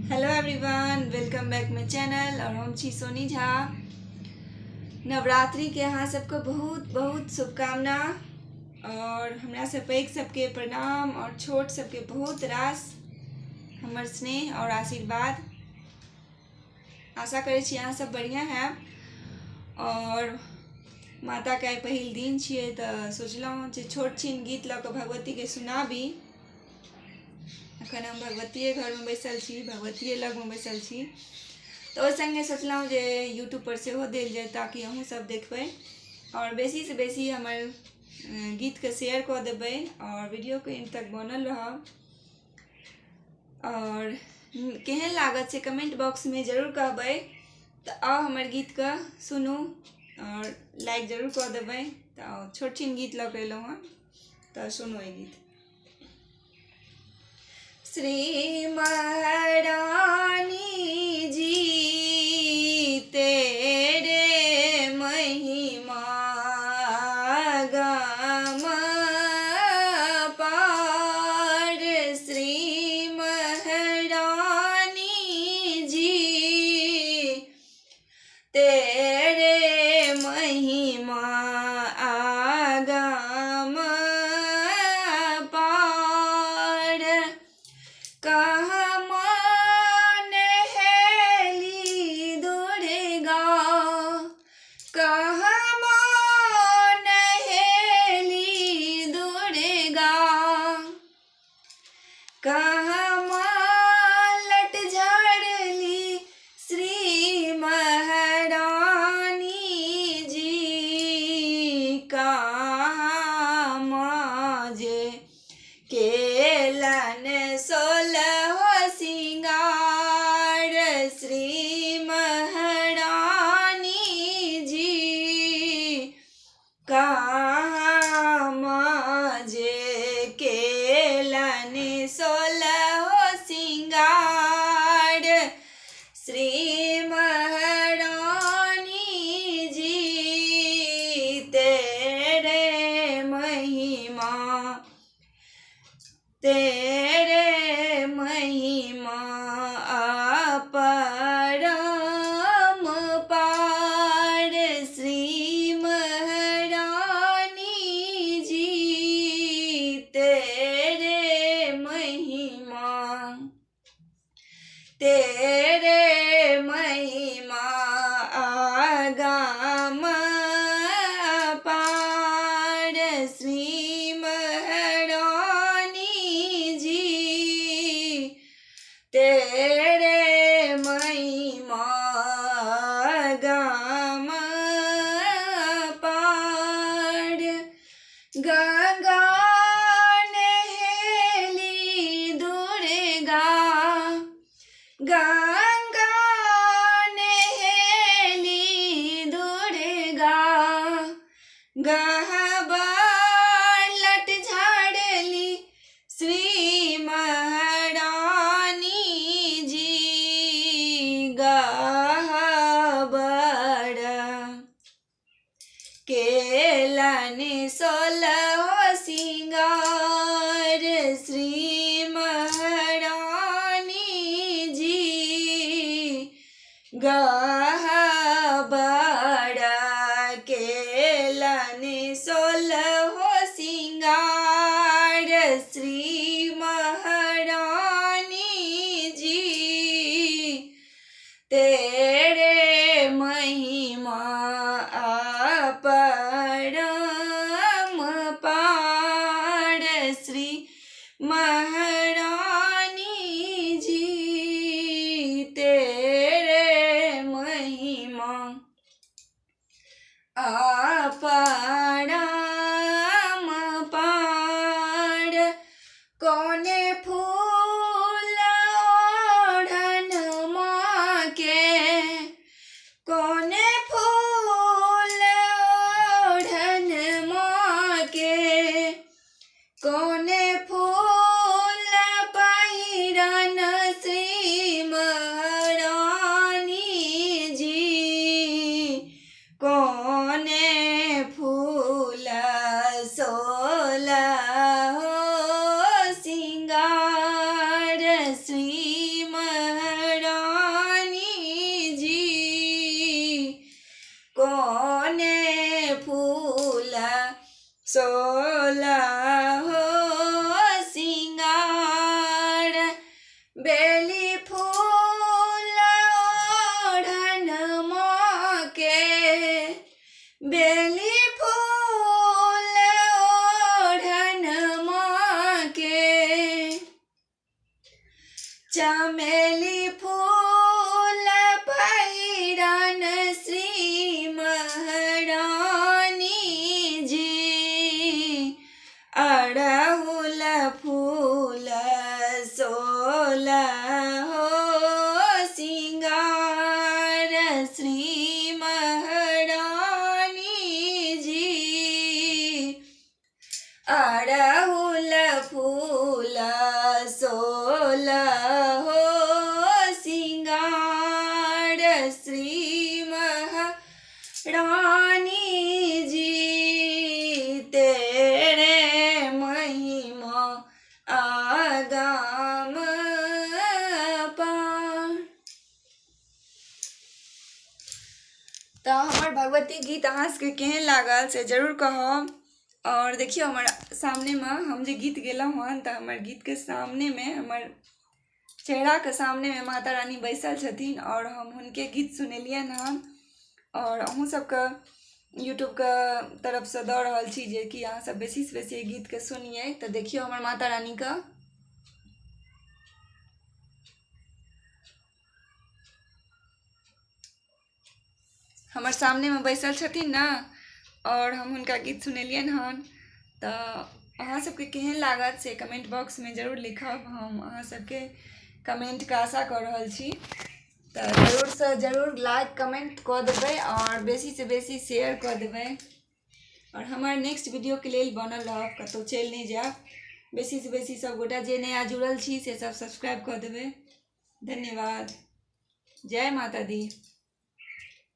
Hello everyone, welcome back my channel. और हम छी सोनी झा। नवरात्रि के अहाँ सबके बहुत बहुत शुभकामना और हमरा से पैघ सबके प्रणाम और छोट सबके बहुत रास हमर स्नेह और आशीर्वाद। आशा करै छी अहाँ सब बढ़िया हैब। और माता के आइ पहिल दिन छियै तऽ सोचलहुँ जे छोट छिन गीत लऽ कऽ भगवती के सुनाबी। अखन हम भगवतीये घर में बैसल छी, भगवतीये लग में बैसल छी, तो ओहि संगे सोचलहुँ जे यूट्यूब पर सेहो देल जाय ताकि अहूँ सब देखबै और बेसी से बेसी हमर गीत के शेयर कऽ देबै और वीडियो के अंत तक बनल रहब। और केहन लागत से कमेंट बॉक्स में जरूर कहबै। तऽ आउ हमर गीत के सुनू और लाइक जरूर कऽ देबै। तऽ छोट छिन गीत लऽ कऽ एलहुँ हँ, तऽ सुनू ई गीत। श्री महारानी जी तेरे महिमा गम पार। श्री महारानी जी तेरे महिमा आगम पार। कहाँ मान हेली दुर्गा, कहाँ मान हेली दुर्गा, कहाँ लट झाड़ली श्री महारानी जी। कहाँ माजे केलन सोलह सिंगार श्री महारानी जी। कहाँ माजे केलन सोलह सिंगार श्री महारानी जी। तेरे महिमा तेरे महिमा अपरम पार। श्री महारानी जी तेरे महिमा, तेरे महिमा आगम पार। श्री महारानी जी तेरे महिमा आगम पार। गंगा नहेली दुर्गा, गंगा नहेली दुर्गा, गहबर लट झाड़ली श्री महारानी जी। गहबर केलन सोलह सिंगार श्री महारानी जी। गहबर केलन सोलह सिंगार श्री महारानी जी। तेरे महिमा अपरम पार। श्री महारानी जी तेरे महिमा बेली फूल ओढ़न माँ के, बेली फूल ओढ़न माँ के, चमेली फूल पहिरन श्री महारानी जी, अड़हुल फूल सोलहो सिंगार श्री महारानी जी, अड़हुल फूल सोलहो सिंगार श्री महारानी जी, तेरे महिमा आगाम पार। तो हमार भगवती गीत अहाँ सबके केहन लागल से जरूर कहब। और देखिए हमार सामने में हम जो गीत गेलहुँ हन, तो हमार गीत के सामने में, हमार चेहरा के सामने में माता रानी बैसल छथिन और हम उनके गीत सुनेलियन हन। और अहूँ सबके यूट्यूब के तरफ से दऽ रहल छी जे कि अहाँ सब बेसी से बेसी गीत के सुनिए। तो देखियो हमार माता रानी का हमार सामने में बैसल छथिन ना, और हम उनका गीत सुनेलियन हन। तो अहाँ सबके केहन लागत से कमेंट बॉक्स में जरूर लिखब। हम अहाँ सबके कमेंट का आशा कर रहल छी। तो जरूर से जरूर लाइक कमेंट कऽ देबै और बेसी से बेसी शेयर कऽ देबै। और हमार नेक्स्ट वीडियो के लिए बनल रहब, कतौ चलि नहीं जाएब। बेसी से बेसी सब गोटा जे नया जुड़ल छी से सब सब्सक्राइब कऽ देबै। धन्यवाद। जय माता दी।